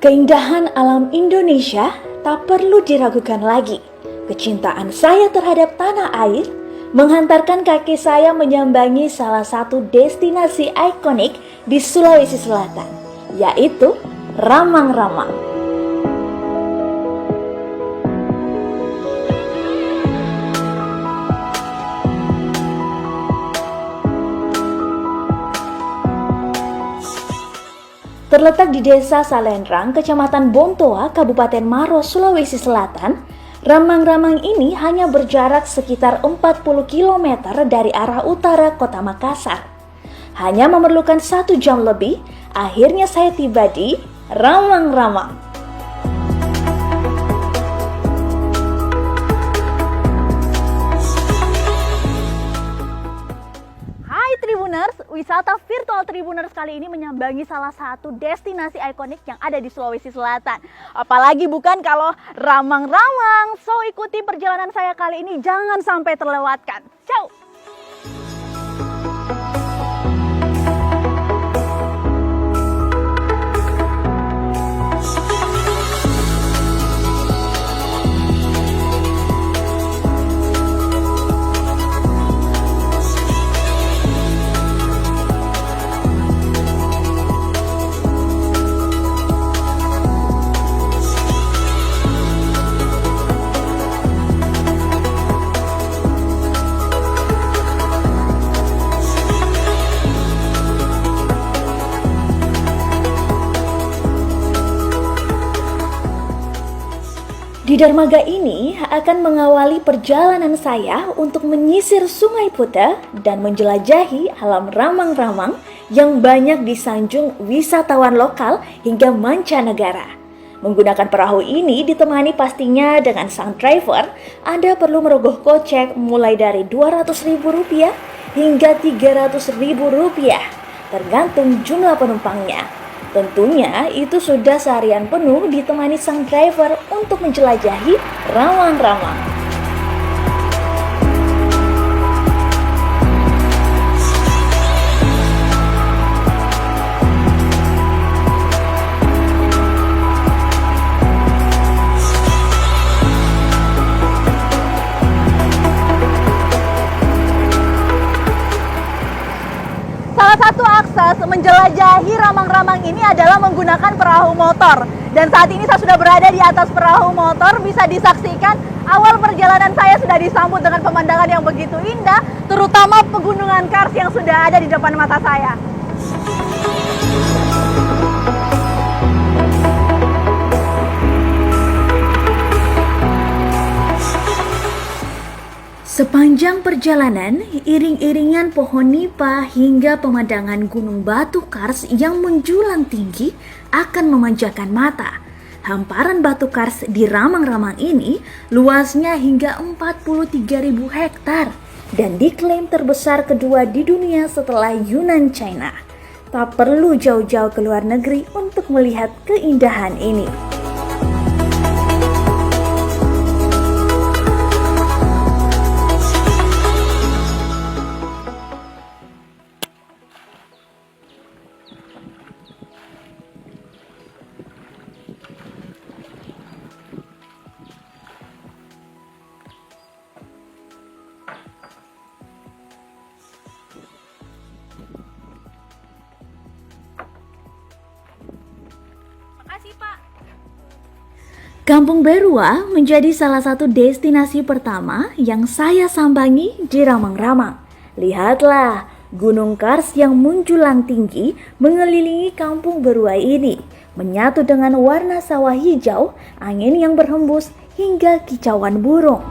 Keindahan alam Indonesia tak perlu diragukan lagi. Kecintaan saya terhadap tanah air menghantarkan kaki saya menyambangi salah satu destinasi ikonik di Sulawesi Selatan, yaitu Ramang-Ramang. Terletak di Desa Salendrang, Kecamatan Bontoa, Kabupaten Maros, Sulawesi Selatan, Ramang-Ramang ini hanya berjarak sekitar 40 km dari arah utara kota Makassar. Hanya memerlukan 1 jam lebih, akhirnya saya tiba di Ramang-Ramang. Wisata virtual Tribuners kali ini menyambangi salah satu destinasi ikonik yang ada di Sulawesi Selatan. Apalagi bukan kalau Ramang-Ramang. So ikuti perjalanan saya kali ini, jangan sampai terlewatkan. Ciao! Di dermaga ini akan mengawali perjalanan saya untuk menyisir Sungai Puteh dan menjelajahi alam Ramang-Ramang yang banyak disanjung wisatawan lokal hingga mancanegara. Menggunakan perahu ini ditemani pastinya dengan sang driver, Anda perlu merogoh kocek mulai dari Rp200.000 hingga Rp300.000, tergantung jumlah penumpangnya. Tentunya itu sudah seharian penuh ditemani sang driver untuk menjelajahi Ramang-Ramang. Salah satu akses menjelajahi Ramang-Ramang ini adalah menggunakan perahu motor. Dan saat ini saya sudah berada di atas perahu motor, bisa disaksikan awal perjalanan saya sudah disambut dengan pemandangan yang begitu indah, terutama pegunungan Kars yang sudah ada di depan mata saya. Sepanjang perjalanan, iring-iringan pohon nipah hingga pemandangan Gunung Batu Kars yang menjulang tinggi akan memanjakan mata. Hamparan batu Kars di Ramang-Ramang ini luasnya hingga 43.000 hektar dan diklaim terbesar kedua di dunia setelah Yunan, China. Tak perlu jauh-jauh ke luar negeri untuk melihat keindahan ini. Kampung Berua menjadi salah satu destinasi pertama yang saya sambangi di Ramang-Ramang. Lihatlah, Gunung Kars yang menjulang tinggi mengelilingi Kampung Berua ini, menyatu dengan warna sawah hijau, angin yang berhembus, hingga kicauan burung.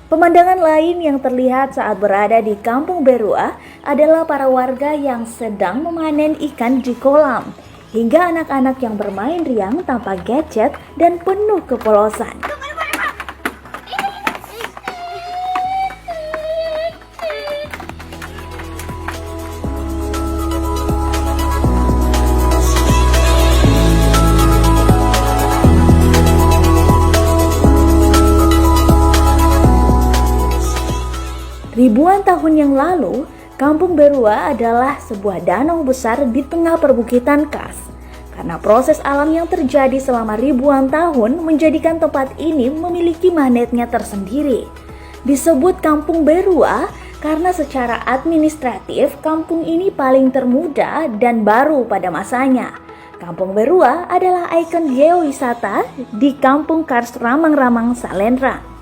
Pemandangan lain yang terlihat saat berada di Kampung Berua adalah para warga yang sedang memanen ikan di kolam, hingga anak-anak yang bermain riang tanpa gadget dan penuh kepolosan. Ribuan tahun yang lalu, Kampung Berua adalah sebuah danau besar di tengah perbukitan Kars. Karena proses alam yang terjadi selama ribuan tahun menjadikan tempat ini memiliki magnetnya tersendiri. Disebut Kampung Berua karena secara administratif kampung ini paling termuda dan baru pada masanya. Kampung Berua adalah ikon geowisata di Kampung Kars Ramang-Ramang, Salendrang.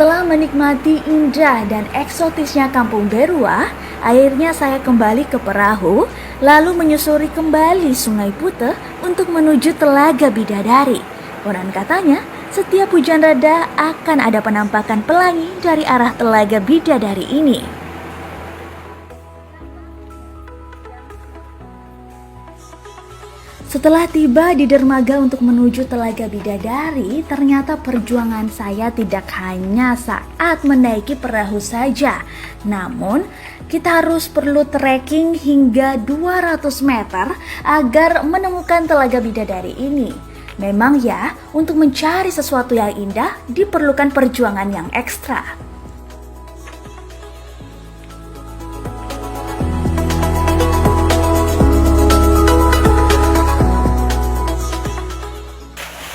Setelah menikmati indah dan eksotisnya Kampung Berua, akhirnya saya kembali ke perahu, lalu menyusuri kembali Sungai Puteh untuk menuju Telaga Bidadari. Konon katanya, setiap hujan reda akan ada penampakan pelangi dari arah Telaga Bidadari ini. Setelah tiba di dermaga untuk menuju Telaga Bidadari, ternyata perjuangan saya tidak hanya saat menaiki perahu saja. Namun, kita harus perlu trekking hingga 200 meter agar menemukan Telaga Bidadari ini. Memang ya, untuk mencari sesuatu yang indah diperlukan perjuangan yang ekstra.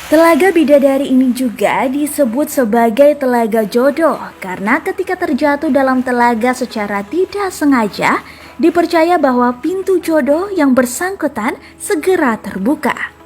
Telaga Bidadari ini juga disebut sebagai Telaga Jodoh karena ketika terjatuh dalam telaga secara tidak sengaja, dipercaya bahwa pintu jodoh yang bersangkutan segera terbuka.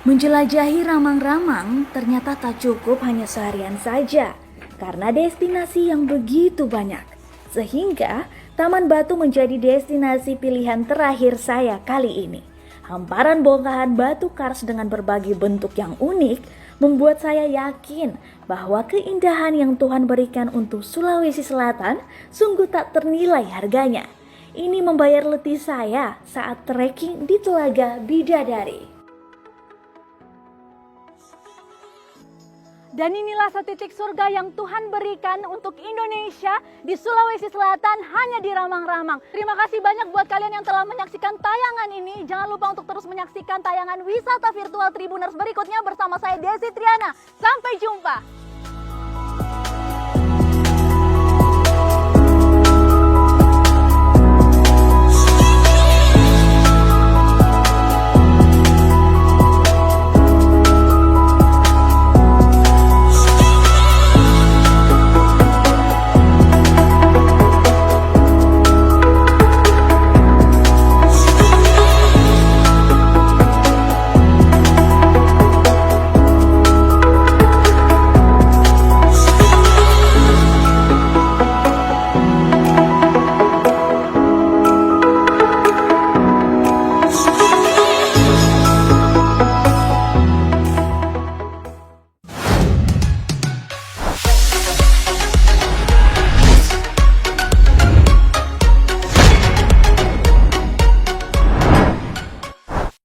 Menjelajahi Ramang-Ramang ternyata tak cukup hanya seharian saja, karena destinasi yang begitu banyak. Sehingga Taman Batu menjadi destinasi pilihan terakhir saya kali ini. Hamparan bongkahan batu kars dengan berbagai bentuk yang unik membuat saya yakin bahwa keindahan yang Tuhan berikan untuk Sulawesi Selatan sungguh tak ternilai harganya. Ini membayar letih saya saat trekking di Telaga Bidadari. Dan inilah setitik surga yang Tuhan berikan untuk Indonesia di Sulawesi Selatan hanya di Ramang-Ramang. Terima kasih banyak buat kalian yang telah menyaksikan tayangan ini. Jangan lupa untuk terus menyaksikan tayangan wisata virtual Tribuners berikutnya bersama saya Desi Triana. Sampai jumpa.